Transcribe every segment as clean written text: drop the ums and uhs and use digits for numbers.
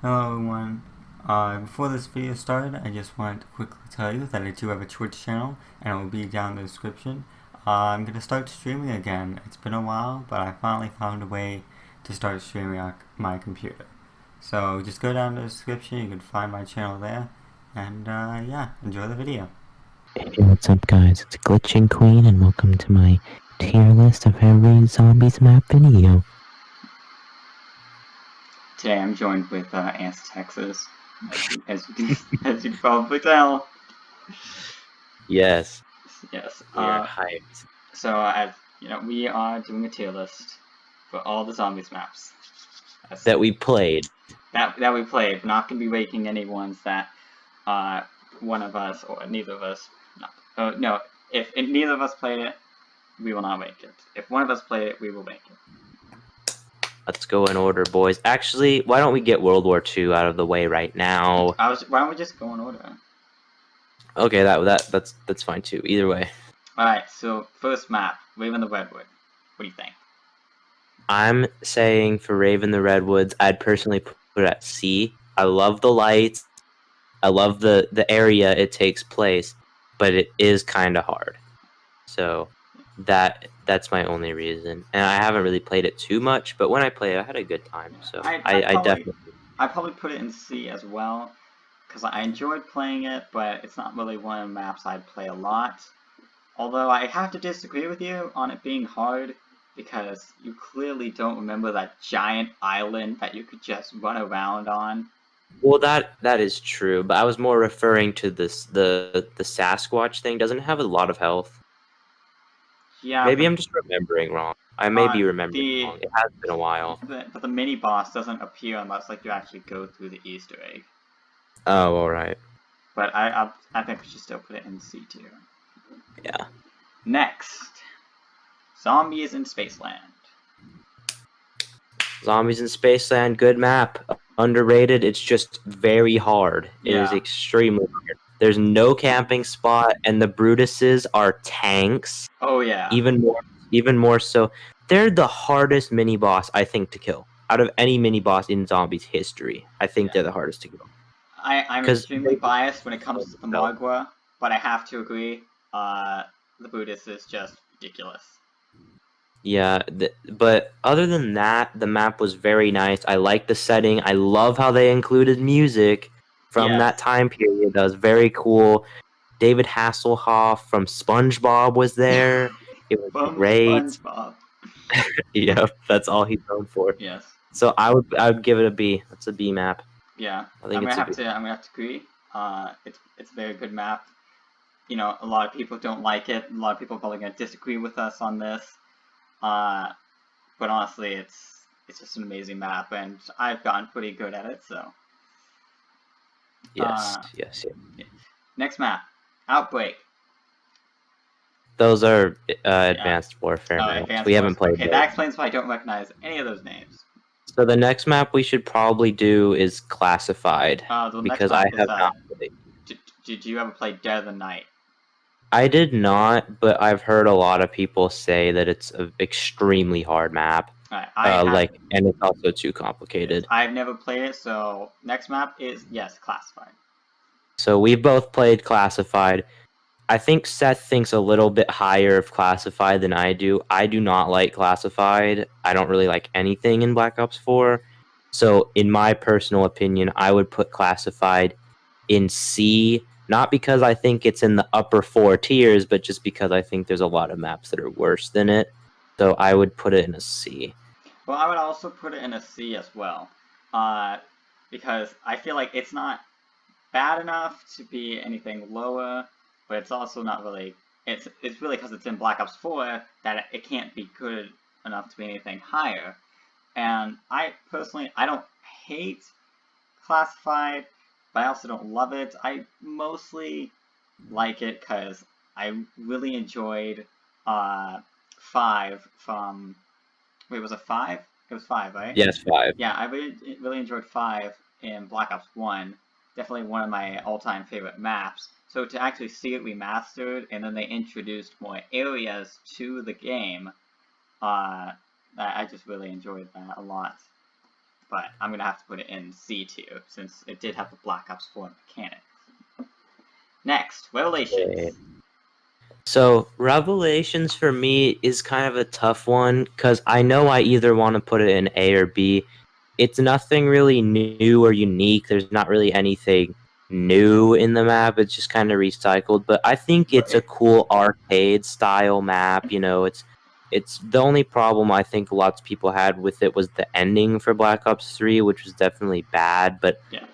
Hello everyone. Before this video started, I just wanted to quickly tell you that I do have a Twitch channel, and it will be down in the description. I'm going to start streaming again. It's been a while, but I finally found a way to start streaming on my computer. So just go down to the description, you can find my channel there, and yeah, enjoy the video. Hey, what's up guys, it's Glitching Queen and welcome to my tier list of every zombies map video. Today I'm joined with Ants Texas, as as you can probably tell. Yes, Yes. we are hyped. So as you know, we are doing a tier list for all the zombies maps That we played. that we played. We're not going to be making any ones that one of us or neither of us. No, if neither of us played it, we will not make it. If one of us played it, we will make it. Let's go in order, boys. Actually, why don't we get World War II out of the way right now? Why don't we just go in order? Okay, that's fine too. Either way. Alright, so first map, Raven the Redwood. What do you think? I'm saying for Raven the Redwoods, I'd personally put it at C. I love the lights. I love the area it takes place, but it is kind of hard. So that's my only reason. And I haven't really played it too much, but when I played, I had a good time. So I definitely. I'd probably put it in C as well, because I enjoyed playing it, but it's not really one of the maps I'd play a lot. Although I have to disagree with you on it being hard, because you clearly don't remember that giant island that you could just run around on. Well, that is true, but I was more referring to the Sasquatch thing. Doesn't it have a lot of health? Yeah, Maybe I'm just remembering wrong. I may be remembering the wrong. It has been a while. but the mini boss doesn't appear unless like you actually go through the Easter egg. Oh, all right. But I think we should still put it in C tier. Yeah. Next, Zombies in Spaceland. Zombies in Spaceland, good map. Underrated. It's just very hard. It is extremely hard. There's no camping spot, and the Brutuses are tanks. Oh yeah. Even more so. They're the hardest mini boss I think to kill out of any mini boss in zombies history. I think they're the hardest to kill. I'm extremely biased when it comes to the Magua, but I have to agree. The Buddhist is just ridiculous. Yeah, but other than that, the map was very nice. I like the setting. I love how they included music from that time period. That was very cool. David Hasselhoff from SpongeBob was there. It was great. SpongeBob. Yeah, that's all he's known for. Yes. So I would give it a B. That's a B map. Yeah, I think I'm gonna have to agree. It's a very good map. You know, a lot of people don't like it. A lot of people are probably gonna disagree with us on this. But honestly, it's just an amazing map, and I've gotten pretty good at it. So. Yes. Next map, Outbreak. Those are advanced warfare maps. Advanced we haven't played. Okay, that explains why I don't recognize any of those names. So the next map we should probably do is Classified, because I have not played. Did you ever play Dead of the Night? I did not, but I've heard a lot of people say that it's an extremely hard map. And it's also too complicated. I've never played it, so next map is, yes, Classified. So we've both played Classified. I think Seth thinks a little bit higher of Classified than I do. I do not like Classified. I don't really like anything in Black Ops 4. So in my personal opinion, I would put Classified in C, not because I think it's in the upper 4 tiers, but just because I think there's a lot of maps that are worse than it. So I would put it in a C. Well, I would also put it in a C as well, because I feel like it's not bad enough to be anything lower, but it's also not really. It's really because it's in Black Ops 4 that it can't be good enough to be anything higher. And I personally, I don't hate Classified, but I also don't love it. I mostly like it because I really enjoyed 5 from. Wait, was it 5? It was 5, right? Yes, 5. Yeah, I really enjoyed 5 in Black Ops 1. Definitely one of my all-time favorite maps. So to actually see it remastered, and then they introduced more areas to the game, I just really enjoyed that a lot. but I'm going to have to put it in C tier, since it did have the Black Ops 4 mechanic. Next, Revelations. Okay. So Revelations for me is kind of a tough one because I know I either want to put it in A or B. It's nothing really new or unique. There's not really anything new in the map. It's just kind of recycled. But I think it's a cool arcade style map. You know, it's the only problem I think lots of people had with it was the ending for Black Ops 3, which was definitely bad. But Yeah.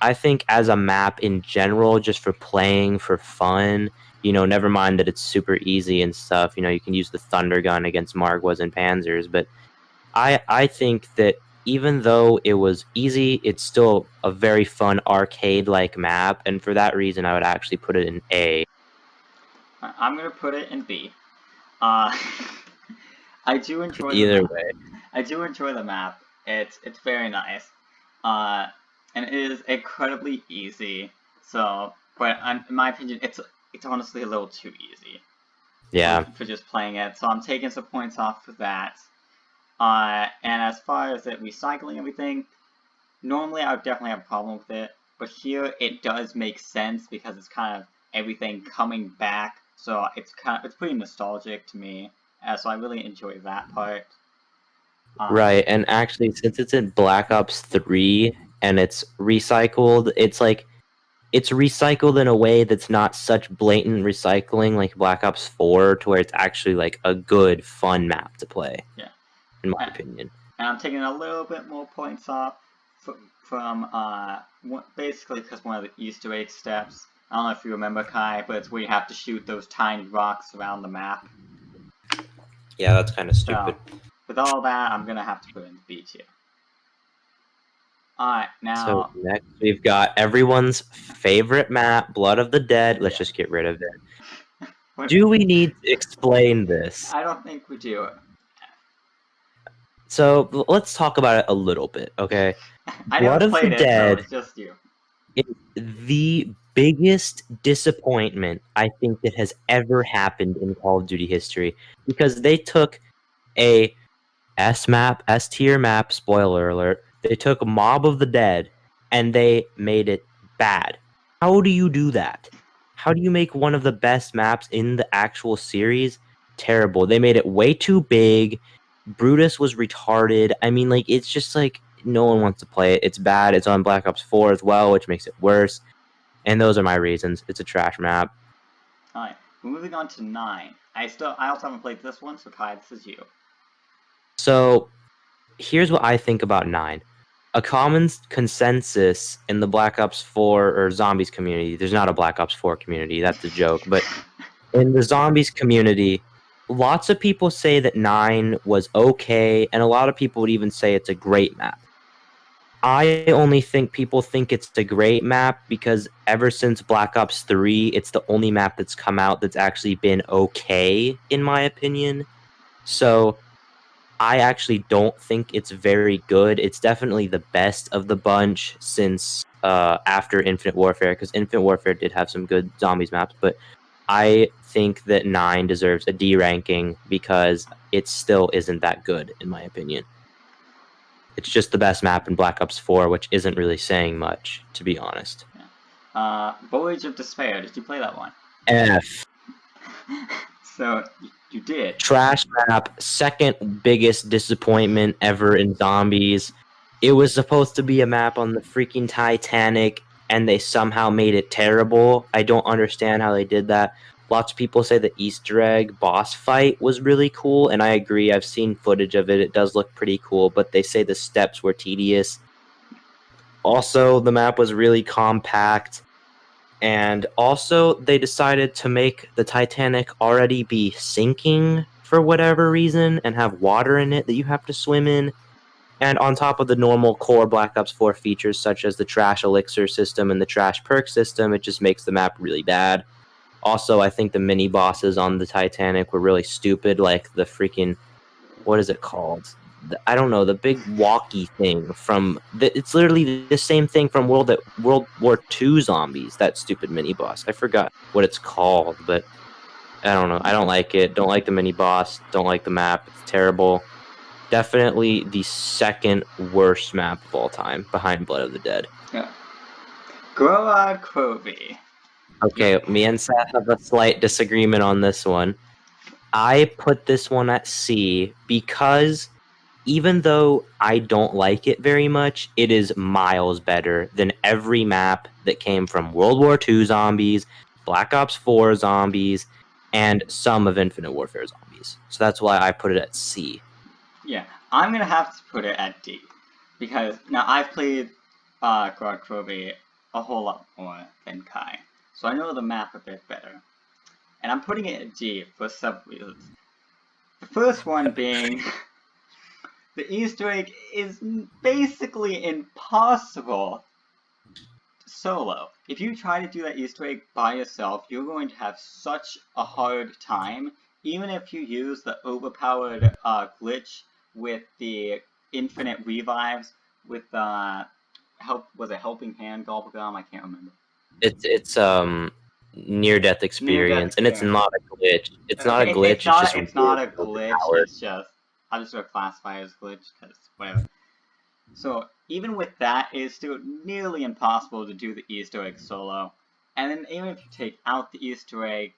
I think as a map in general, just for playing for fun, you know, never mind that it's super easy and stuff. You know, you can use the Thunder Gun against Margwas and Panzers, but I think that even though it was easy, it's still a very fun arcade-like map, and for that reason, I would actually put it in A. I'm going to put it in B. I do enjoy the Either map. way, I do enjoy the map. It's very nice. And it is incredibly easy. So, but in my opinion, it's honestly a little too easy. yeah. For just playing it. So I'm taking some points off for that. And as far as it recycling everything, normally I would definitely have a problem with it. But here it does make sense because it's kind of everything coming back. So it's pretty nostalgic to me. So I really enjoy that part. Right, and actually, since it's in Black Ops 3 and it's recycled, it's recycled in a way that's not such blatant recycling like Black Ops 4, to where it's actually like a good, fun map to play. Yeah. In my opinion. And I'm taking a little bit more points off from basically because one of the Easter egg steps. I don't know if you remember, Kai, but it's where you have to shoot those tiny rocks around the map. Yeah, that's kind of stupid. So, with all that, I'm gonna have to put in B tier. Alright, now... So next we've got everyone's favorite map, Blood of the Dead. Let's just get rid of it. Do we need to explain this? I don't think we do. So let's talk about it a little bit, okay? I Blood never of played the it, Dead so it's just you. is the biggest disappointment I think that has ever happened in Call of Duty history, because they took a S tier map, spoiler alert, they took Mob of the Dead and they made it bad. How do you do that? How do you make one of the best maps in the actual series terrible? They made it way too big. Brutus was retarded. I mean, like, it's just like no one wants to play it. It's bad. It's on Black Ops 4 as well, which makes it worse. And those are my reasons. It's a trash map. Alright, moving on to 9. I also haven't played this one, so Kai, this is you. So, here's what I think about 9. A common consensus in the Black Ops 4 or Zombies community, there's not a Black Ops 4 community, that's a joke, but in the Zombies community, lots of people say that 9 was okay, and a lot of people would even say it's a great map. I only think people think it's a great map because ever since Black Ops 3, it's the only map that's come out that's actually been okay, in my opinion. So I actually don't think it's very good. It's definitely the best of the bunch since after Infinite Warfare, because Infinite Warfare did have some good zombies maps, but I think that 9 deserves a D ranking because it still isn't that good, in my opinion. It's just the best map in Black Ops 4, which isn't really saying much, to be honest. Voyage of Despair, did you play that one? F. So, you did. Trash map, second biggest disappointment ever in Zombies. It was supposed to be a map on the freaking Titanic, and they somehow made it terrible. I don't understand how they did that. Lots of people say the Easter egg boss fight was really cool, and I agree. I've seen footage of it. It does look pretty cool, but they say the steps were tedious. Also, the map was really compact. And also, they decided to make the Titanic already be sinking for whatever reason and have water in it that you have to swim in. And on top of the normal core Black Ops 4 features, such as the trash elixir system and the trash perk system, it just makes the map really bad. Also, I think the mini bosses on the Titanic were really stupid, like the freaking, what is it called? I don't know, the big walkie thing from it's literally the same thing from World War II Zombies, that stupid mini boss. I forgot what it's called, but I don't know. I don't like it. Don't like the mini boss. Don't like the map. It's terrible. Definitely the second worst map of all time, behind Blood of the Dead. Yeah. Gorod Krovi. Okay, me and Seth have a slight disagreement on this one. I put this one at C because even though I don't like it very much, it is miles better than every map that came from World War II zombies, Black Ops 4 zombies, and some of Infinite Warfare zombies. So that's why I put it at C. Yeah, I'm gonna have to put it at D. Because now I've played Gorod Krovi a whole lot more than Kai. So I know the map a bit better. And I'm putting it at D for several reasons. The first one being the Easter egg is basically impossible solo. If you try to do that Easter egg by yourself, you're going to have such a hard time, even if you use the overpowered glitch with the infinite revives with was it Helping Hand Gobblegum? I can't remember. It's near death Near death experience, and it's experience. not a glitch. It's not a Okay, glitch. It's just it's really not a glitch. overpowered. It's just I'm just gonna classify it as glitch because whatever. So even with that, it's still nearly impossible to do the Easter egg solo. And then even if you take out the Easter egg,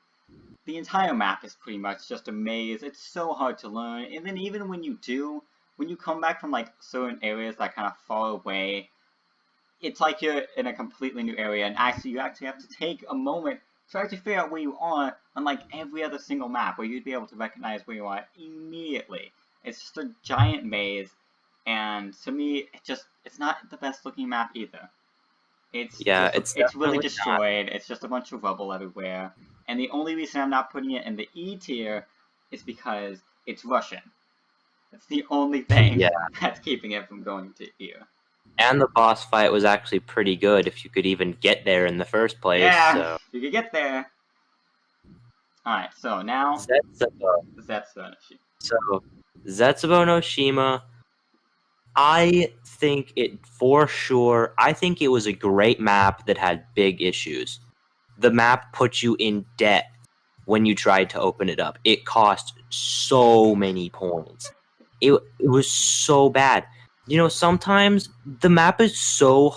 the entire map is pretty much just a maze. It's so hard to learn. And then even when you do, when you come back from like certain areas that kind of far away, it's like you're in a completely new area. And actually, you actually have to take a moment to actually figure out where you are, unlike every other single map where you'd be able to recognize where you are immediately. It's just a giant maze, and to me, it's not the best looking map either. Yeah, it's It's really definitely not. destroyed. It's just a bunch of rubble everywhere. And the only reason I'm not putting it in the E tier is because it's Russian. That's the only thing Yeah, that's keeping it from going to E. and the boss fight was actually pretty good if you could even get there in the first place. Yeah, So you can get there. Alright, so now Zetsubo. Zetsunoshi. So Zetsubo no Shima, I think it for sure. I think it was a great map that had big issues. The map put you in debt when you tried to open it up. It cost so many points. It was so bad. You know, sometimes the map is so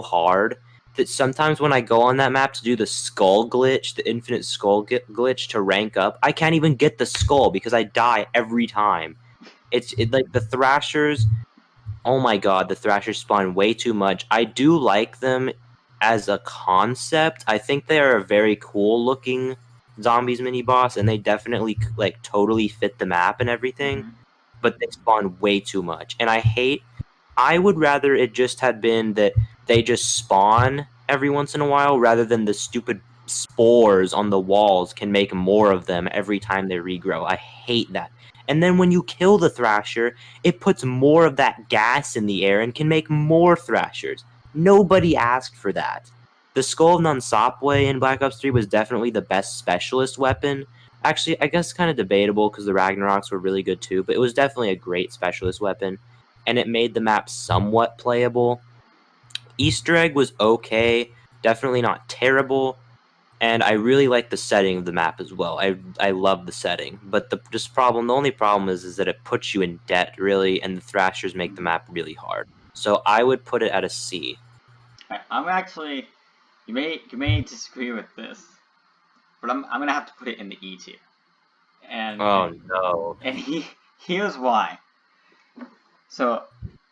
hard that sometimes when I go on that map to do the skull glitch, the infinite skull glitch to rank up, I can't even get the skull because I die every time. Like the Thrashers. Oh my god, the Thrashers spawn way too much. I do like them as a concept. I think they are a very cool looking zombies mini boss, and they definitely like totally fit the map and everything. Mm-hmm. But they spawn way too much, and I would rather it just had been that they just spawn every once in a while rather than the stupid spores on the walls can make more of them every time they regrow. I hate that. And then when you kill the Thrasher, it puts more of that gas in the air and can make more Thrashers. Nobody asked for that. The Skull of Nansapwe in Black Ops 3 was definitely the best specialist weapon. Actually, I guess kind of debatable because the Ragnaroks were really good too, but it was definitely a great specialist weapon, and it made the map somewhat playable. Easter egg was okay, definitely not terrible, and I really like the setting of the map as well. I love the setting, but the only problem is that it puts you in debt really, and the Thrashers make the Mm-hmm. map really hard. So I would put it at a C. I'm actually you may disagree with this, but I'm gonna have to put it in the E tier. And Oh and no. and here's why. So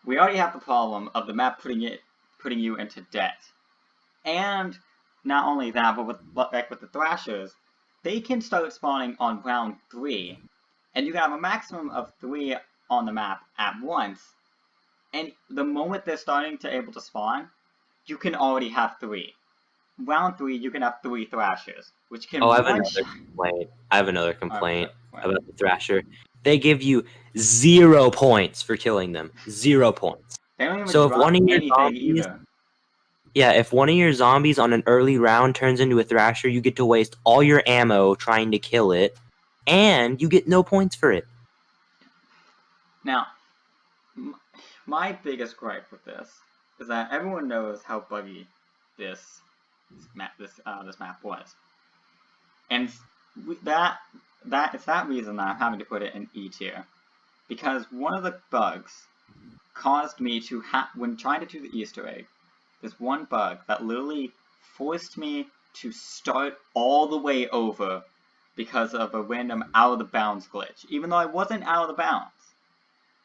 we already have the problem of the map putting you into debt. And not only that, but with the Thrashers, they can start spawning on round 3, and you can have a maximum of 3 on the map at once. And the moment they're starting to able to spawn, you can already have 3. Round 3, you can have 3 Thrashers, which Oh, I can have one another shot. complaint. I have another Alright, complaint what? about the Thrasher. They give you 0 points for killing them. 0 points. They don't even So if one drop of your anything zombies, either. yeah, if one of your zombies on an early round turns into a Thrasher, you get to waste all your ammo trying to kill it, and you get no points for it. Now, my biggest gripe with this is that everyone knows how buggy this this map was, and that it's that reason that I'm having to put it in E tier. because one of the bugs caused me to when trying to do the Easter egg, there's one bug that literally forced me to start all the way over because of a random out of the bounds glitch, even though I wasn't out of the bounds.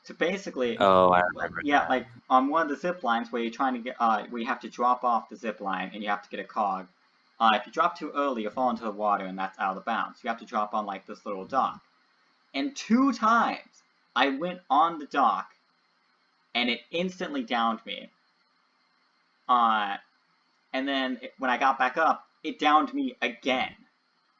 So basically, Oh, I remember. yeah, like on one of the zip lines where you're trying to get, where you have to drop off the zip line and you have to get a cog. If you drop too early, you fall into the water and that's out of the bounds. You have to drop on like this little dock. And 2 times I went on the dock and it instantly downed me. And then when I got back up, it downed me again,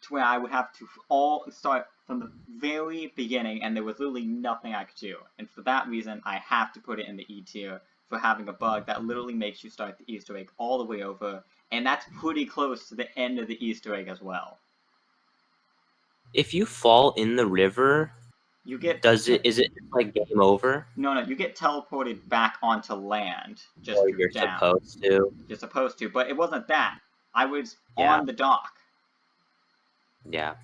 to where I would have to all start from the very beginning, and there was literally nothing I could do. And for that reason, I have to put it in the E tier for having a bug that literally makes you start the Easter egg all the way over, and that's pretty close to the end of the Easter egg as well. If you fall in the river, You get is it like game over? No, you get teleported back onto land just Or through you're down. supposed to? You're supposed to, but it wasn't that. I was Yeah. on the dock. Yeah.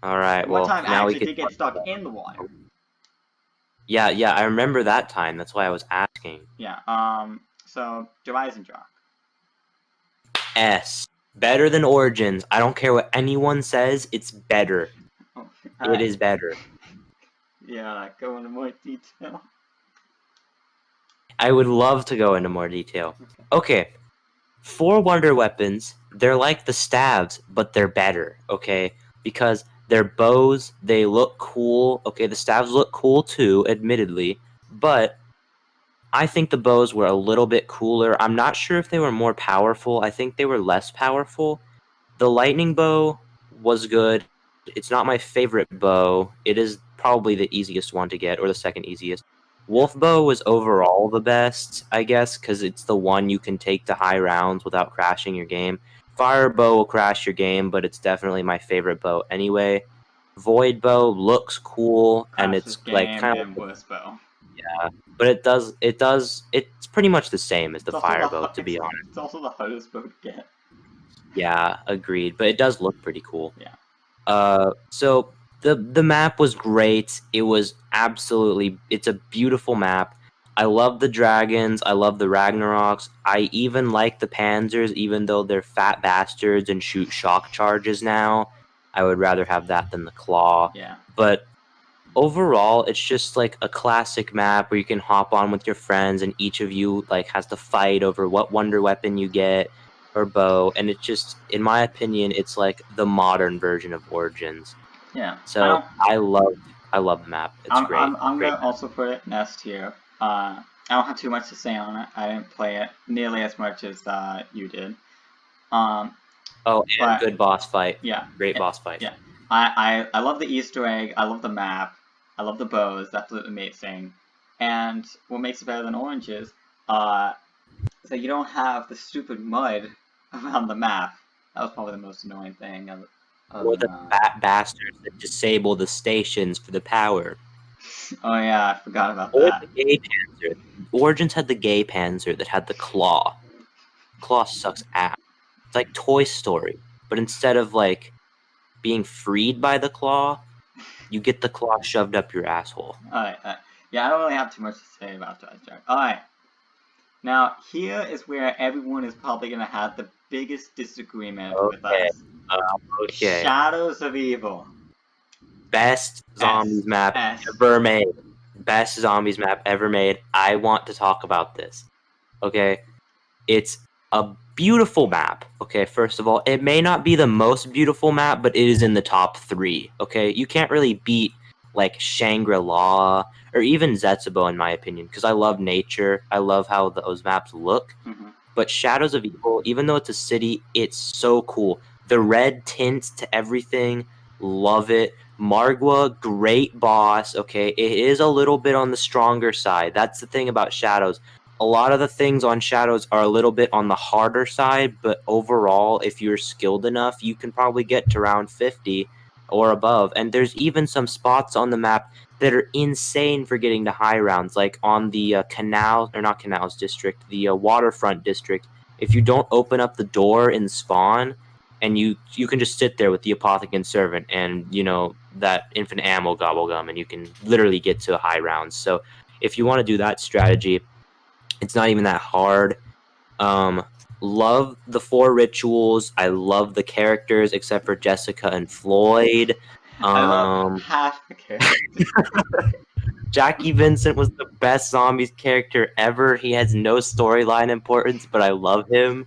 All right. One Well, time I now we actually could did get stuck in the water. Yeah, I remember that time. That's why I was asking. Yeah. So Horizon Drop. S. Better than Origins. I don't care what anyone says. It's better. Oh, It is better. Yeah. Go into more detail. I would love to go into more detail. Okay. 4 wonder weapons, they're like the stabs, but they're better, okay? Because they're bows, they look cool. Okay, the stabs look cool too, admittedly, but I think the bows were a little bit cooler. I'm not sure if they were more powerful. I think they were less powerful. The lightning bow was good. It's not my favorite bow. It is probably the easiest one to get, or the second easiest. Wolf bow was overall the best, I guess, because it's the one you can take to high rounds without crashing your game. Fire bow will crash your game, but it's definitely my favorite bow anyway. Void bow looks cool, and Crashes it's like game kind of and worst bow. yeah, but it's pretty much the same as the fire bow, to be honest. It's also the hardest bow to get. Yeah, agreed. But it does look pretty cool. Yeah. So the map was great. It was it's a beautiful map. I love the dragons. I love the Ragnaroks. I even like the Panzers, even though they're fat bastards and shoot shock charges now. I would rather have that than the Claw. Yeah. But overall, it's just like a classic map where you can hop on with your friends, and each of you like has to fight over what wonder weapon you get or bow, and it's just, in my opinion, it's like the modern version of Origins. Yeah. So I love the map. It's great. I'm Great gonna map. also put it next here. I don't have too much to say on it. I didn't play it nearly as much as you did. Oh, and but- good boss fight. Yeah. Great boss fight. Yeah. I love the Easter egg. I love the map. I love the bows. That's amazing. And what makes it better than Orange is that you don't have the stupid mud around the map. That was probably the most annoying thing. Or the fat bastards that disable the stations for the power. Oh yeah, I forgot about Or that. the gay panzer. Origins had the gay panzer that had the claw. Claw sucks ass. It's like Toy Story, but instead of like being freed by the claw, you get the claw shoved up your asshole. Alright, yeah, I don't really have too much to say about Toy Story. Alright. Now, here is where everyone is probably going to have the biggest disagreement with us. Okay. Shadows of Evil. Best zombies map ever made. Best zombies map ever made. I want to talk about this. Okay? It's a beautiful map. Okay, first of all, it may not be the most beautiful map, but it is in the top 3. Okay? You can't really beat like Shangri-La or even Zetsubo in my opinion, because I love nature. I love how those maps look. Mm-hmm. But Shadows of Evil, even though it's a city, it's so cool. The red tints to everything, love it. Margwa, great boss. Okay, it is a little bit on the stronger side. That's the thing about Shadows. A lot of the things on Shadows are a little bit on the harder side, but overall, if you're skilled enough, you can probably get to round 50 or above. And there's even some spots on the map that are insane for getting to high rounds, like on the not canals district, the waterfront district. If you don't open up the door in spawn, and you can just sit there with the apothecary servant, and that infinite ammo gobblegum, and you can literally get to high rounds. So if you want to do that strategy, it's not even that hard. Love the 4 rituals. I love the characters except for Jessica and Floyd. I love half the characters. Jackie Vincent was the best zombies character ever. He has no storyline importance, but I love him.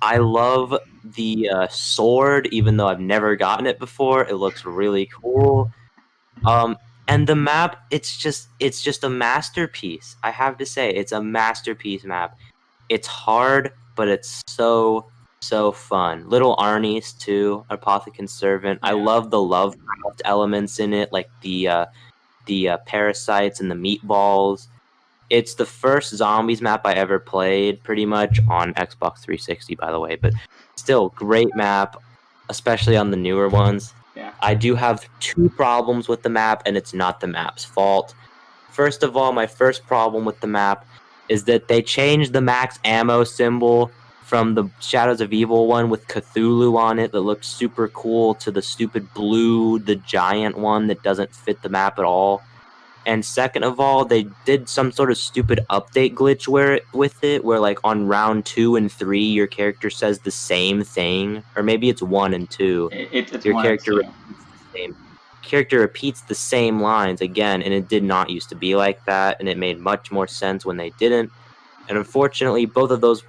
I love the sword, even though I've never gotten it before. It looks really cool. And the map, it's just a masterpiece. I have to say, it's a masterpiece map. It's hard, but it's so fun. Little Arnie's too, Apothecant Servant. I Yeah. love the Lovecraft elements in it, like the parasites and the meatballs. It's the first zombies map I ever played, pretty much on Xbox 360, by the way. But still, great map, especially on the newer ones. Yeah. I do have 2 problems with the map, and it's not the map's fault. First of all, my first problem with the map is that they changed the max ammo symbol from the Shadows of Evil one with Cthulhu on it that looked super cool to the stupid blue, the giant one that doesn't fit the map at all. And second of all, they did some sort of stupid update glitch where like on round 2 and 3 your character says the same thing, or maybe it's 1 and 2. It's Your 1 and 2. Character repeats the same lines again, and it did not used to be like that, and it made much more sense when they didn't. And unfortunately, both of those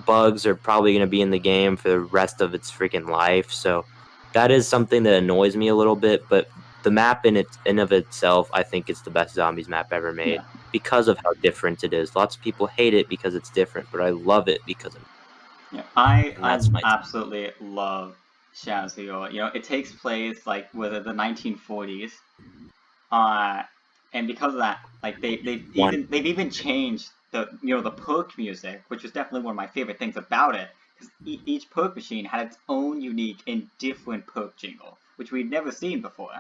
bugs are probably going to be in the game for the rest of its freaking life. So that is something that annoys me a little bit. But the map in of itself, I think it's the best zombies map ever made Yeah. because of how different it is. Lots of people hate it because it's different, but I love it because of it. Yeah, And that's my absolutely love Shadows of Evil. You know, it takes place like with the 1940s, and because of that, like one. they've even changed the perk music, which is definitely one of my favorite things about it, because each perk machine had its own unique and different perk jingle, which we'd never seen before.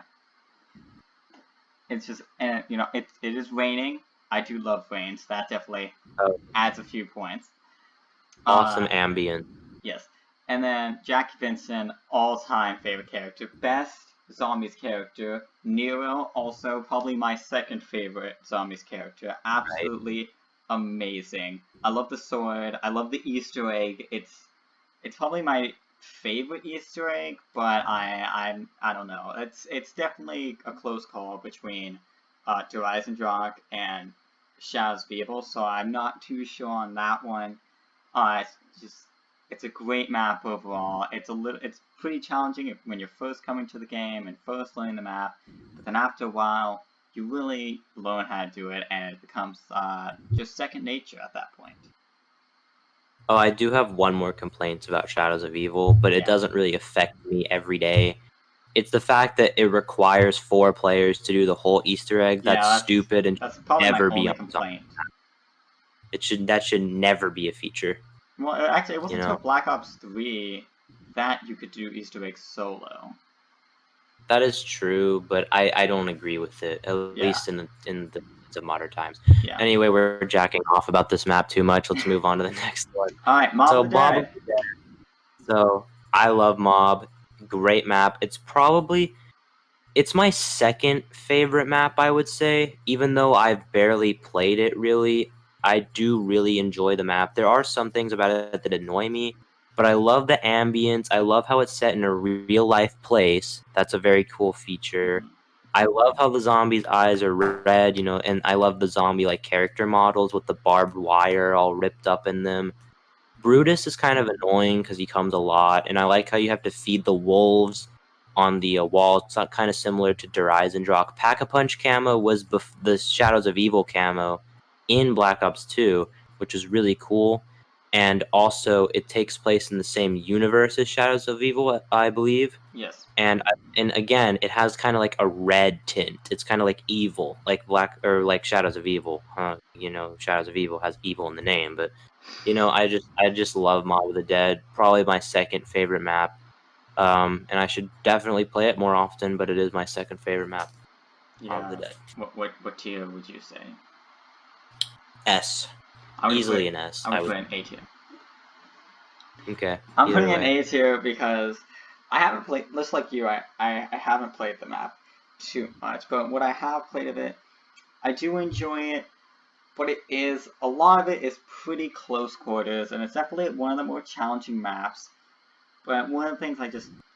It's just, and it is raining. I do love rain, so that definitely adds a few points. Awesome ambient. Yes. And then Jackie Vincent, all-time favorite character. Best zombies character. Nero, also probably my second favorite zombies character. Absolutely amazing. I love the sword. I love the Easter egg. It's probably my favorite Easter egg, but I don't know. It's definitely a close call between Dreisendrach and Shadows of Evil, so I'm not too sure on that one. It's a great map overall. It's pretty challenging when you're first coming to the game and first learning the map, but then after a while, you really learn how to do it, and it becomes just second nature at that point. Oh, I do have one more complaint about Shadows of Evil, but it Yeah. doesn't really affect me every day. It's the fact that it requires 4 players to do the whole Easter egg. Yeah, That's stupid and that's should probably my never be only on complaint. that should never be a feature. Well, actually, it wasn't You until know, Black Ops 3 that you could do Easter eggs solo. that is true, but I don't agree with it. At Yeah. least in the modern times. Yeah. Anyway, we're jacking off about this map too much. Let's move on to the next one. All right, Mob So of the Mob of Dead. the Dead. So I love Mob. Great map. It's my second favorite map, I would say. Even though I've barely played it, really, I do really enjoy the map. There are some things about it that annoy me, but I love the ambience. I love how it's set in a real life place. That's a very cool feature. Mhm. I love how the zombies' eyes are red, and I love the zombie like character models with the barbed wire all ripped up in them. Brutus is kind of annoying because he comes a lot, and I like how you have to feed the wolves on the wall. It's not kind of similar to Dreisendrach. Pack-a-Punch camo was the Shadows of Evil camo in Black Ops 2, which is really cool. And also, it takes place in the same universe as Shadows of Evil, I believe. Yes. And again, it has kind of like a red tint. It's kind of like evil, like like Shadows of Evil. Shadows of Evil has evil in the name, but I just love Mob of the Dead. Probably my second favorite map. And I should definitely play it more often, but it is my second favorite map. Mob of the Yeah. Dead. What tier would you say? S. I would Easily put an S. I would put an A tier. Okay. I'm Either putting an way. A tier because I haven't played, just like you, I haven't played the map too much, but what I have played of it, I do enjoy it, but a lot of it is pretty close quarters, and it's definitely one of the more challenging maps. But one of the things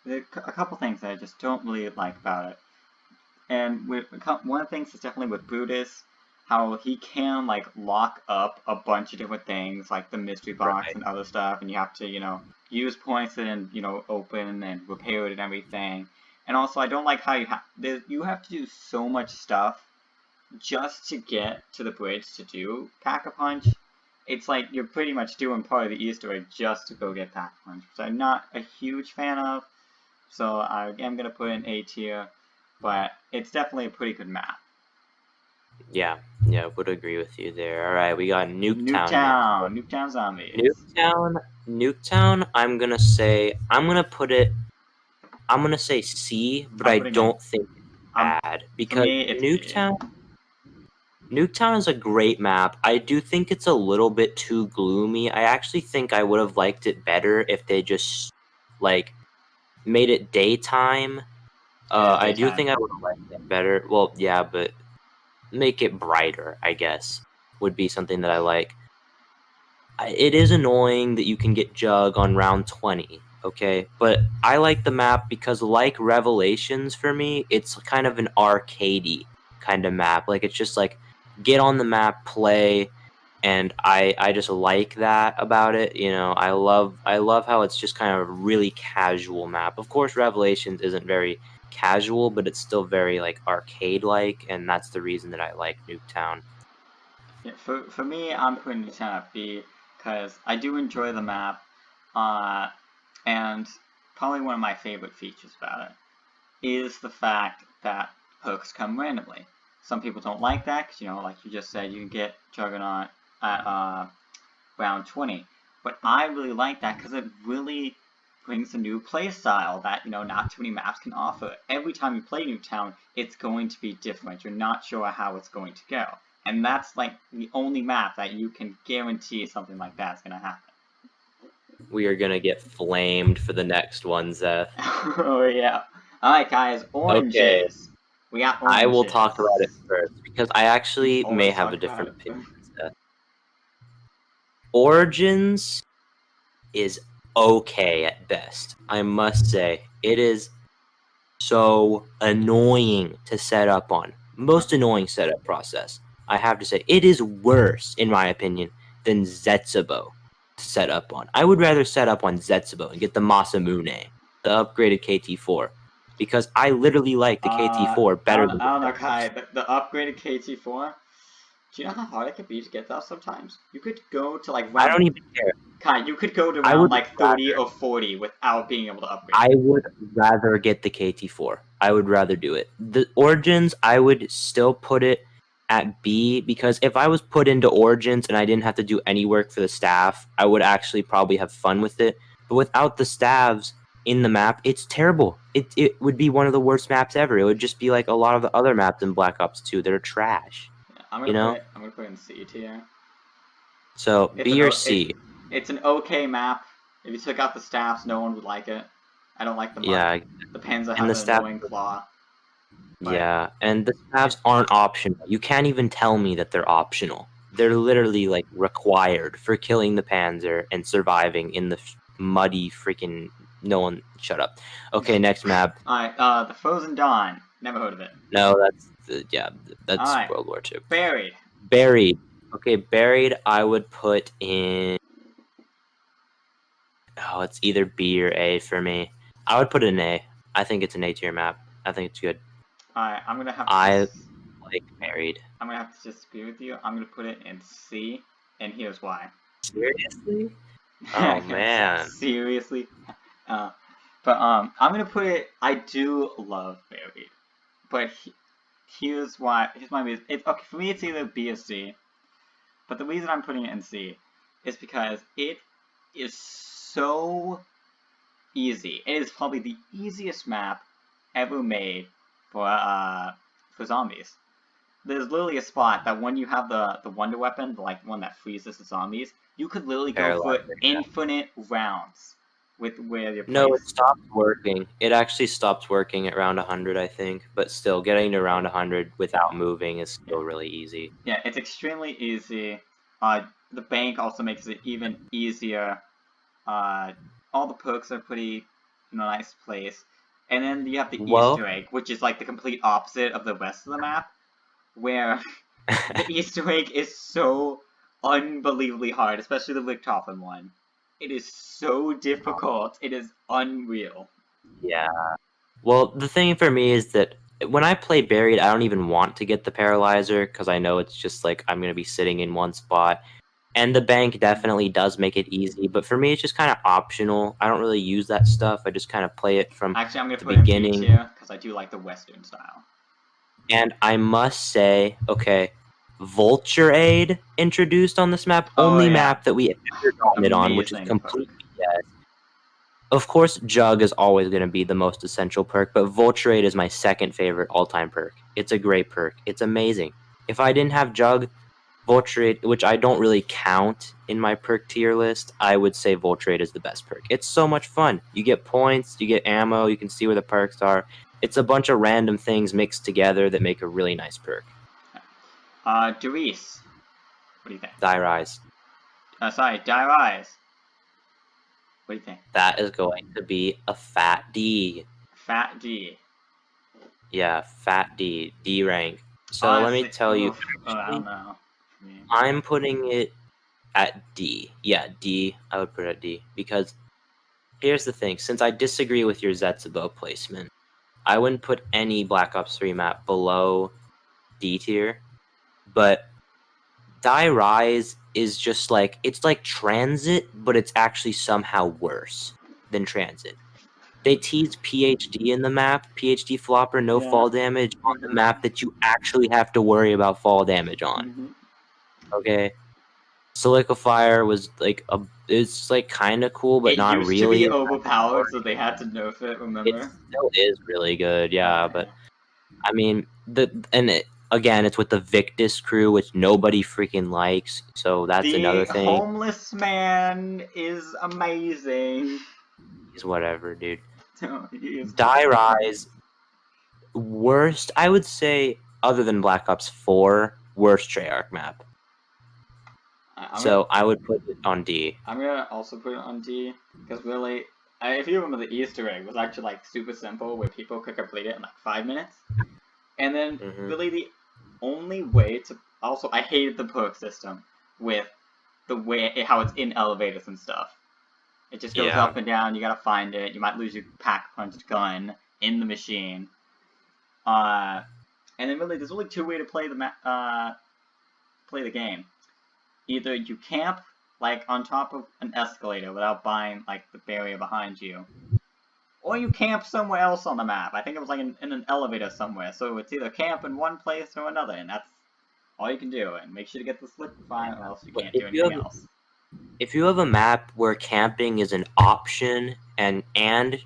a couple things that I just don't really like about it. And one of the things is definitely with Brutus, how he can like lock up a bunch of different things, like the mystery box Right. and other stuff, and you have to, use points and open and repair it and everything. And also, I don't like how you have to do so much stuff just to get to the bridge to do Pack-a-Punch. It's like you're pretty much doing part of the Easter egg just to go get Pack-a-Punch, which I'm not a huge fan of. So I am gonna put in A tier, but it's definitely a pretty good map. Yeah, would agree with you there. All right, we got Nuketown next. Nuketown Zombies. Nuketown. I'm gonna say C, but I'm I putting it. don't think it's Um, bad for because me, it's B. Nuketown is a great map. I do think it's a little bit too gloomy. I actually think I would have liked it better if they just like made it daytime. It is I do daytime. think I would have liked it better. Well, yeah, but make it brighter, I guess, would be something that I like. It is annoying that you can get Jug on round 20, okay? But I like the map because, like Revelations for me, it's kind of an arcadey kind of map. Like, it's just like, get on the map, play, and I just like that about it. I love how it's just kind of a really casual map. Of course, Revelations isn't very casual, but it's still very, like, arcade-like, and that's the reason that I like Nuketown. Yeah, for me, I'm putting Nuketown at B because I do enjoy the map, and probably one of my favorite features about it is the fact that perks come randomly. Some people don't like that because, like you just said, you can get Juggernaut at round 20. But I really like that because it really brings a new play style that, not too many maps can offer. Every time you play Nuketown, it's going to be different. You're not sure how it's going to go. And that's like the only map that you can guarantee something like that's going to happen. We are gonna get flamed for the next one, Zeth. Oh, yeah. Alright, guys, Okay, oranges. We got I will oranges. talk about it first because I You actually may always have a talk about different it. opinion. Seth. Origins is okay at best. I must say, it is so annoying to set up on. Most annoying setup process. I have to say, it is worse, in my opinion, than Zetsubo to set up on. I would rather set up on Zetsubo and get the Masamune, the upgraded KT4, because I literally like the KT4 better than I the don't know, Zetsubo. Kai. The upgraded KT4. Do you know how hard it could be to get that sometimes? You could go to like I round don't even care. Kai, you could go to I round would like 30 or 40 without being able to upgrade I it. would rather get the KT4. I would rather do it. The Origins, I would still put it at B because if I was put into Origins and I didn't have to do any work for the staff, I would actually probably have fun with it. But without the staffs in the map, it's terrible. It would be one of the worst maps ever. It would just be like a lot of the other maps in Black Ops 2 that are trash. Yeah, You know? I'm gonna put it in C tier. So It's B an or o- it, C. it's an okay map. If you took out the staffs, no one would like it. I don't like the mud. Yeah. The Panzer And have the an staff annoying claw, but Yeah, and the it, stabs aren't optional. You can't even tell me that they're optional. They're literally like required for killing the Panzer and surviving in the muddy freaking. No one, shut up. Okay, next map. Alright, the Frozen Dawn. Never heard of it. No, that's Alright, World War II. Buried. Buried. Okay, buried. I would put in. Oh, it's either B or A for me. I would put it in A. I think it's an A tier map. I think it's good. Alright, I'm gonna have to I just like buried. I'm gonna have to disagree with you. I'm gonna put it in C, and here's why. Seriously? Oh man. Seriously, uh, but I'm gonna put it. I do love Buried, but here's why. Here's my reason. It's okay for me. It's either B or C, but the reason I'm putting it in C is because it is so easy. It is probably the easiest map ever made for zombies. There's literally a spot that when you have the wonder weapon, like one that freezes the zombies, you could literally go for Paralyzer. infinite rounds with where you're No, it placed. stopped working. It actually stopped working at round 100, I think. But still, getting to round 100 without moving is still really easy. Yeah, it's extremely easy. The bank also makes it even easier. All the perks are pretty in a nice place. And then you have the Well, Easter egg, which is like the complete opposite of the rest of the map, where the Easter egg is so unbelievably hard, especially the Richtofen one. It is so difficult. It is unreal. yeah. Well, the thing for me is that when I play Buried, I don't even want to get the Paralyzer because I know it's just like I'm going to be sitting in one spot. And the bank definitely does make it easy, but for me, it's just kind of optional. I don't really use that stuff. I just kind of play it from Actually, I'm going to the put in B beginning. tier because I do like the Western style. And I must say, okay, Vulture Aid introduced on this map, Oh, only yeah. map that we ever gotten it on, which is Amazing perk. complete BS. Of course, Jug is always going to be the most essential perk, but Vulture Aid is my second favorite all-time perk. It's a great perk. It's amazing. If I didn't have Jug, Vulture Aid, which I don't really count in my perk tier list, I would say Vulture Aid is the best perk. It's so much fun. You get points, you get ammo, you can see where the perks are. It's a bunch of random things mixed together that make a really nice perk. Doris. What do you think? Die Rise. Sorry, Die Rise. What do you think? That is going to be a fat D. Fat D. Yeah, fat D. D rank. So let me Honestly, tell you, I don't actually, know. I'm putting it at D. Yeah, D. I would put it at D. Because here's the thing. Since I disagree with your Zetsubo placement, I wouldn't put any Black Ops 3 map below D tier. But Die Rise is just like, it's like Transit, but it's actually somehow worse than Transit. They tease PhD in the map, PhD flopper, no Yeah. fall damage on the map that you actually have to worry about fall damage on. Okay? Solidifier was like it's like kind of cool, but It not used to really. be overpowered, so they had to nerf it, It remember? still is really good, yeah. Oh, But I mean, again, it's with the Victus crew, which nobody freaking likes. So that's The another thing. homeless man is amazing. Is whatever, dude. He is Die Rise, worst, I would say, other than Black Ops 4, worst Treyarch map. So I would put it on D. I'm gonna also put it on D because really, if you remember, the Easter egg was actually like super simple, where people could complete it in like 5 minutes. And then really the only way to also, I hated the perk system with the way how it's in elevators and stuff. It just goes up and down. You gotta find it. You might lose your pack punch gun in the machine. And then really, there's only two ways to play the game. Either you camp like on top of an escalator without buying like the barrier behind you, or you camp somewhere else on the map. I think it was like in an elevator somewhere. So it's either camp in one place or another, and that's all you can do. And make sure to get the Slipify, or else you But can't do anything else. if you have a map where camping is an option and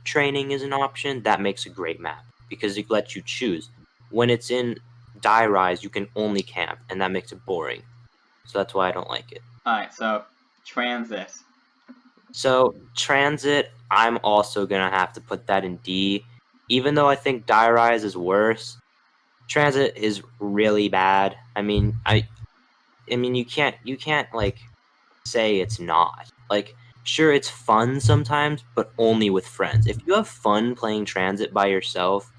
training is an option, that makes a great map because it lets you choose. When it's in Die Rise, you can only camp, and that makes it boring. So that's why I don't like it. Alright, so Transit. So Transit, I'm also gonna have to put that in D. Even though I think Die Rise is worse, Transit is really bad. I mean, you can't like say it's not. Like, sure, it's fun sometimes, but only with friends. If you have fun playing Transit by yourself,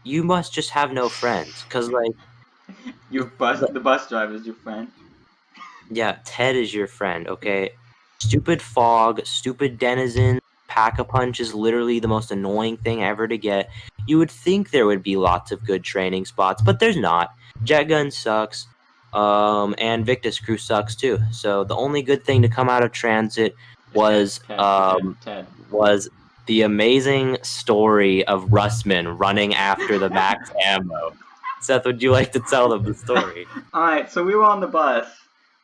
you must just have no friends. Cause like, The bus driver is your friend. yeah, Ted is your friend. Okay, stupid fog, stupid denizen. Pack-a-punch is literally the most annoying thing ever to get. You would think there would be lots of good training spots, but there's not. Jet Gun sucks. And Victus Crew sucks too. So the only good thing to come out of Transit was Ted. was the amazing story of Russman running after the max ammo. Seth, would you like to tell them the story? Alright, so we were on the bus.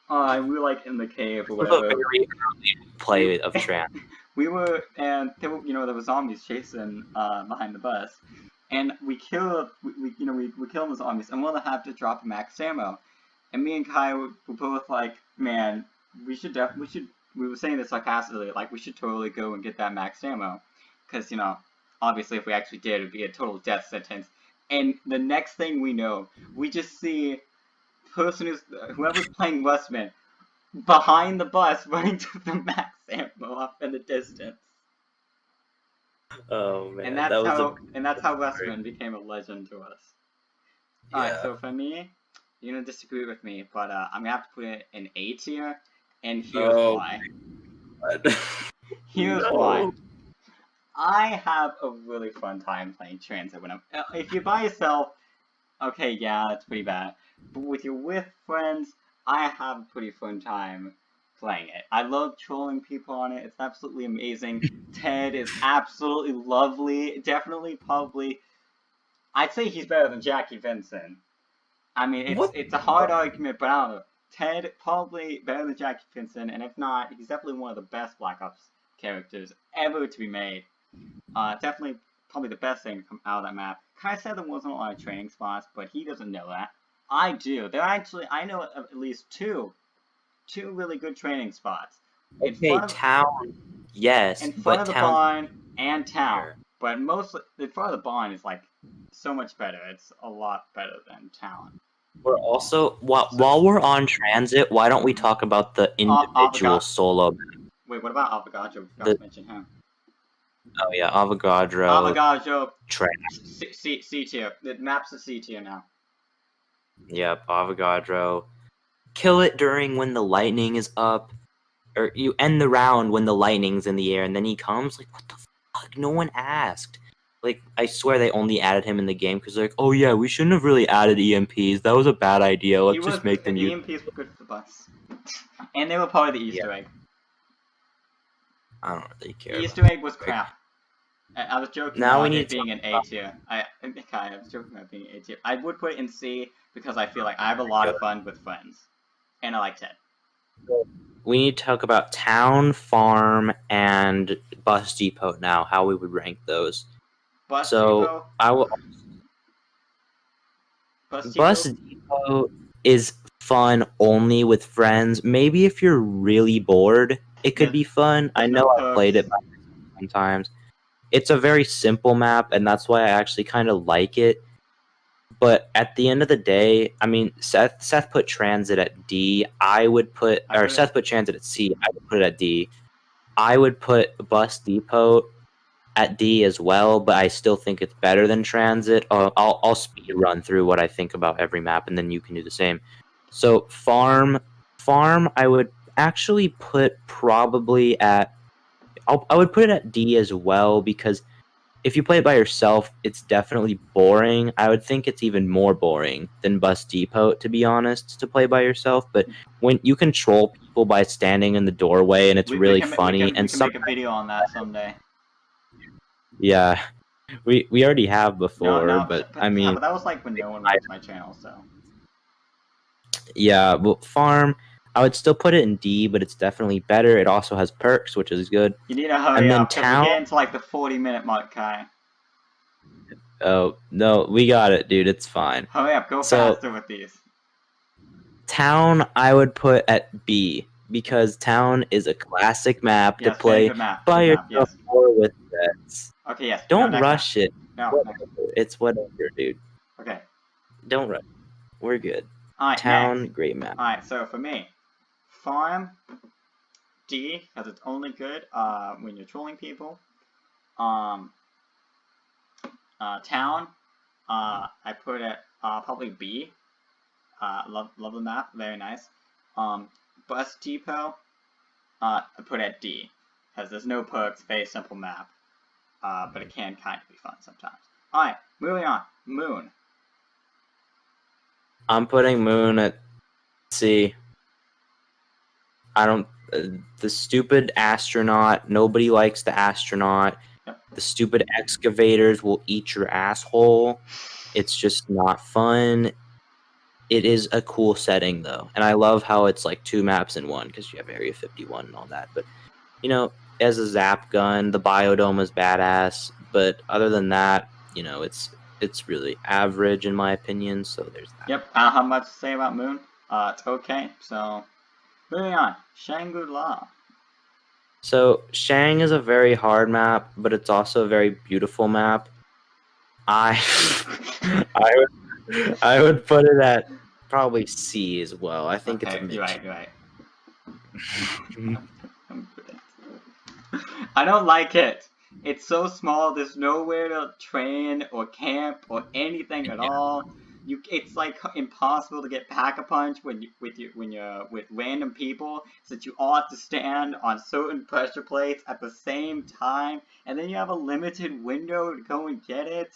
We were like in the cave or This was a whatever. very early play of Transit. We were, and there were zombies chasing behind the bus, and we killed the zombies, and we'll have to drop max ammo. And me and Kai were both like, man, we should we were saying this sarcastically, like we should totally go and get that max ammo, because obviously if we actually did, it'd be a total death sentence. And the next thing we know, we just see whoever's playing Westman behind the bus running to the max ammo off in the distance. Oh man, And that was that's how Westman became a legend to us. Yeah. Alright, so for me, you're gonna disagree with me, but I'm gonna have to put it in A tier, and here's why. Here's why. I have a really fun time playing Transit when if you're by yourself, okay, yeah, that's pretty bad. But with friends, I have a pretty fun time playing it. I love trolling people on it. It's absolutely amazing. Ted is absolutely lovely. Definitely, probably, I'd say he's better than Jackie Vincent. I mean, it's a hard argument, but I don't know. Ted probably better than Jackie Vincent, and if not, he's definitely one of the best Black Ops characters ever to be made. Definitely probably the best thing to come out of that map. Kai said there wasn't a lot of training spots, but he doesn't know that. I do. I know at least two really good training spots. Okay, town, yes, in front but of the town barn and town. But mostly, in front of the barn is like so much better. It's a lot better than town. We're also while we're on Transit, why don't we talk about the individual solo? Wait, what about Avogadro? Forgot to mention him. Oh yeah, Avogadro. Avogadro. C tier. The map's a C tier now. Yep, Avogadro. Kill it during when the lightning is up, or you end the round when the lightning's in the air, and then he comes. Like, what the fuck? No one asked. Like, I swear they only added him in the game because they're like, oh yeah, we shouldn't have really added EMPs. That was a bad idea. Let's just make them use. EMPs were good for the bus, and they were part of the Easter egg. I don't really care. The Easter egg was crap. I was joking about it being an A tier. I was joking about being A tier. I would put it in C because I feel like I have a lot of fun with friends, and I like Ted. We need to talk about town, farm, and bus depot now. How we would rank those. Bus depot. Bus depot is fun only with friends. Maybe if you're really bored, it could be fun. I know I played it sometimes. It's a very simple map, and that's why I actually kind of like it. But at the end of the day, I mean, Seth put Transit at D. Seth put Transit at C. I would put it at D. I would put Bus Depot at D as well, but I still think it's better than Transit. I'll speed run through what I think about every map, and then you can do the same. So farm, I would actually put probably at. I would put it at D as well because if you play it by yourself, it's definitely boring. I would think it's even more boring than Bus Depot, to be honest, to play by yourself. But when you control people by standing in the doorway, and it's really funny. We can make a video on that someday. Yeah, we already have before, but I mean, but that was like when no one watched my channel, so. Yeah, but farm, I would still put it in D, but it's definitely better. It also has perks, which is good. You need to hurry up, because we're getting to like the 40-minute mark, Kai. Oh, no, we got it, dude. It's fine. Hurry up, go faster with these. Town, I would put at B, because Town is a classic map to play by yourself or with friends. Okay, yes. Don't rush it. No. It's whatever, dude. Okay. Don't rush. We're good. Alright, Town, great map. Alright, so for me, farm, D, because it's only good when you're trolling people. Town, I put it probably B. Love the map, very nice. Bus depot, I put it at D, because there's no perks, very simple map. But it can kind of be fun sometimes. Alright, moving on. Moon. I'm putting Moon at C. I don't. The stupid astronaut. Nobody likes the astronaut. Yep. The stupid excavators will eat your asshole. It's just not fun. It is a cool setting though, and I love how it's like 2 maps in one because you have Area 51 and all that. But as a zap gun, the biodome is badass. But other than that, it's really average in my opinion. So there's that. Yep. I don't have much to say about Moon. It's okay. So moving on. Shangri-La. So Shang is a very hard map, but it's also a very beautiful map. I I would put it at probably C as well. I think it's a Okay, you're mid right, tier. you're right. I don't like it. It's so small. There's nowhere to train or camp or anything at all. It's like impossible to get pack a punch when you're with random people, so that you all have to stand on certain pressure plates at the same time, and then you have a limited window to go and get it.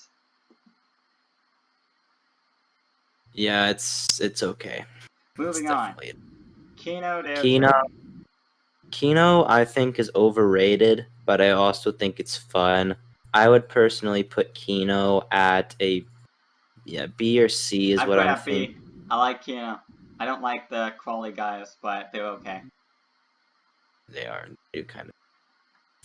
Yeah, it's okay. It's Moving on. definitely Kino, their Kino. turn. Kino, I think is overrated, but I also think it's fun. I would personally put Kino at a B or C is I what put I'm at B. thinking. I like Kino. I don't like the crawly guys, but they're okay. They are new kind of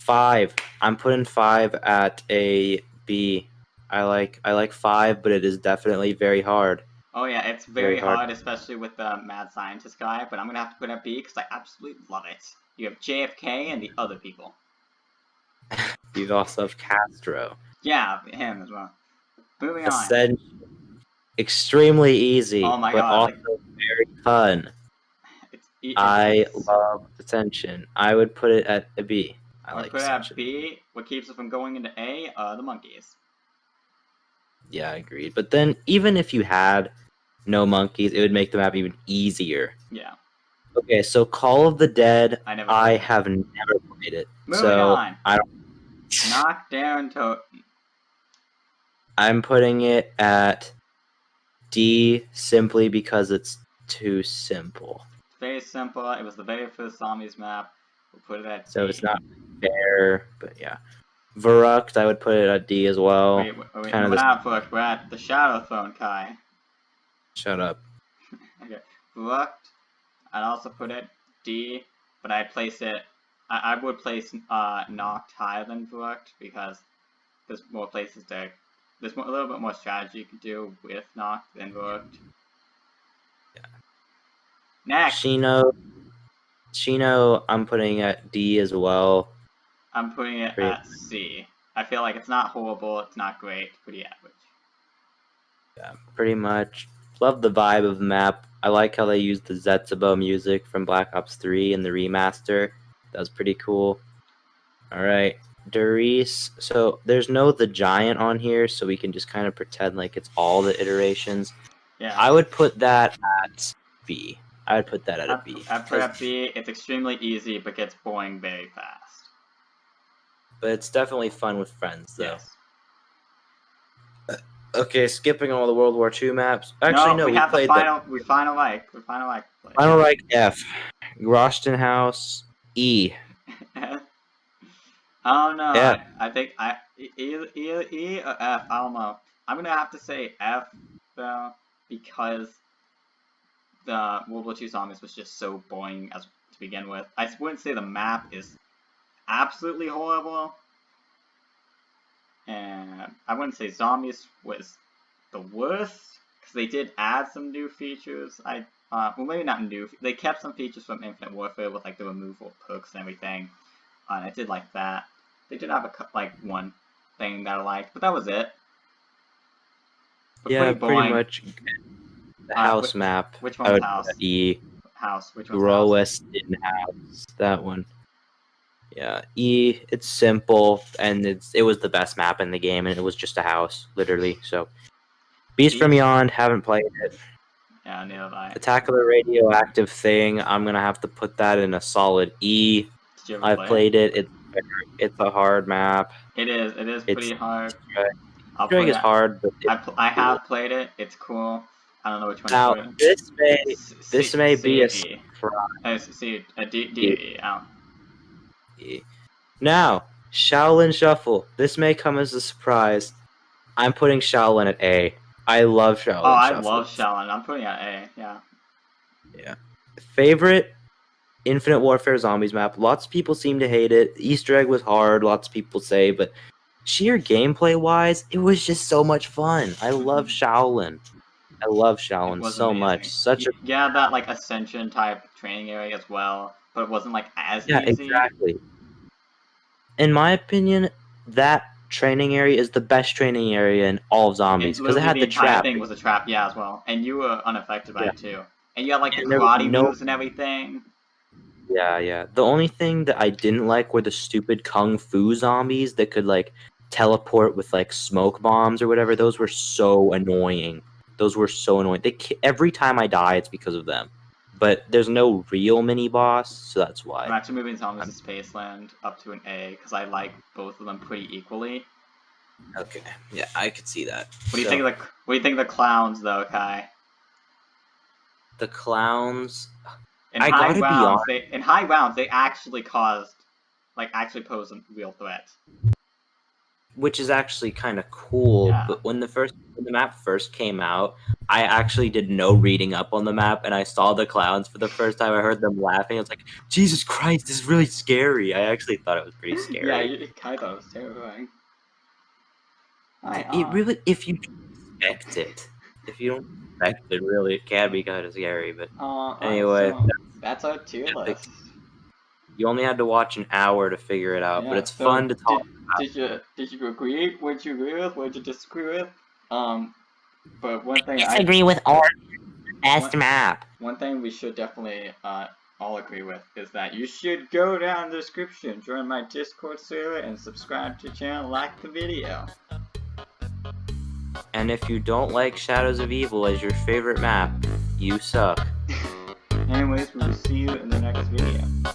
5. I'm putting 5 at a B. I like 5, but it is definitely very hard. Oh yeah, it's Very very hard. hard, especially with the mad scientist guy, but I'm gonna have to put it at B because I absolutely love it. You have JFK and the other people. You also have Castro. Yeah, him as well. Moving on. Ascension, extremely easy, Oh my but god, also like, very fun. I it's love Ascension. I would put it at a B. I I would like put it at Ascension. B. What keeps it from going into A are the monkeys. Yeah, I agreed. But then, even if you had no monkeys, it would make the map even easier. Yeah, Okay, so Call of the Dead, I never I played it. have never played it, Moving so on. I don't. Knockdown to I'm putting it at D simply because it's too simple. very simple. It was the very first zombies map. We'll put it at So it's D. not fair, but yeah. Verruct, I would put it at D as well. Wait, Kind no, of we're the not Brook. We're at the Shadow Throne, Kai. shut up. Okay, Brook. I'd also put it D, but I'd place it. I would place Noct higher than Verruct because there's more places to. There's a little bit more strategy you can do with Noct than Verruct. Yeah. Next, Shino, I'm putting at D as well. I'm putting it Pretty, at C. I feel like it's not horrible, it's not great, pretty average. yeah, pretty much. Love the vibe of the map. I like how they used the Zetsubo music from Black Ops 3 in the remaster. That was pretty cool. All right, Darice. So there's no the giant on here, so we can just kind of pretend like it's all the iterations. Yeah. I would put that at B. I would put that at a B. I put it at B. It's extremely easy, but gets boring very fast. But it's definitely fun with friends, though. Yes. Okay, skipping all the World War II maps. Actually, no, we we have the played them. final like. Final Reich F. Groshton House E. Oh no, F. I think either E or F. I don't know. I'm gonna have to say F though because the World War II Zombies was just so boring as to begin with. I wouldn't say the map is absolutely horrible, and I wouldn't say Zombies was the worst because they did add some new features. Well, maybe not new. They kept some features from Infinite Warfare with like the removal of perks and everything. And I did like that. They did have one thing that I liked, but that was it. But Yeah, pretty pretty boring. much. The house Which, map. which I one's would put house? at E. House. Which one's house? Weston House. That one. Yeah, E. It's simple, and it was the best map in the game, and it was just a house, literally. So, Beast from Beyond, haven't played it. Yeah, neither have I. Attack of the Radioactive Thing, I'm gonna have to put that in a solid E. Did you ever I've play it? played it. It's a hard map. It is. It is pretty It's hard. I'll Easter egg put is it. hard, but it's I cool. have played it. It's cool. I don't know which one to Now put it. this may be C a E. surprise. C D or E. I don't Now, Shaolin Shuffle. This may come as a surprise. I'm putting Shaolin at A. I love Oh, Shaolin I Shuffle. love Shaolin. I'm putting it at A. Yeah. Yeah. Favorite Infinite Warfare Zombies map. Lots of people seem to hate it. The Easter egg was hard, lots of people say, but sheer gameplay wise, it was just so much fun. I love Shaolin. I love It Shaolin was so much. amazing. Such a Yeah, that like Ascension type training area as well, but it wasn't like as yeah, easy. exactly. in my opinion, that training area is the best training area in all of zombies because it Literally had the the entire trap. thing was a trap, yeah, as well. And you were unaffected by Yeah, it too. And you had like the and there was karate no. moves and everything. Yeah. The only thing that I didn't like were the stupid kung fu zombies that could like teleport with like smoke bombs or whatever. Those were so annoying. Those were so annoying. Every time I die, it's because of them. But there's no real mini boss, so that's I'm why. actually moving Zombies to I'm Spaceland up to an A because I like both of them pretty equally. okay. Yeah, I could see that. What do you think of the clowns though, Kai? The clowns. In I high gotta be rounds, honest. they actually actually pose a real threat. Which is actually kind of cool. Yeah. But when the map first came out, I actually did no reading up on the map, and I saw the clowns for the first time. I heard them laughing. I was like, Jesus Christ, this is really scary. I actually thought it was pretty Yeah, scary. Kai thought it was terrifying. Hi, It really, if you expect it, if you don't expect it, really, it can be kind of scary. But alright, anyway, so that's our tier that's list. you only had to watch an hour to figure it out, but Yeah, it's so fun to talk. did you agree? What you agree with? What you disagree with? But one thing Disagree with our best one, map. one thing we should definitely all agree with is that you should go down in the description, join my Discord server, and subscribe to the channel, like the video. And if you don't like Shadows of Evil as your favorite map, you suck. Anyways, we will see you in the next video.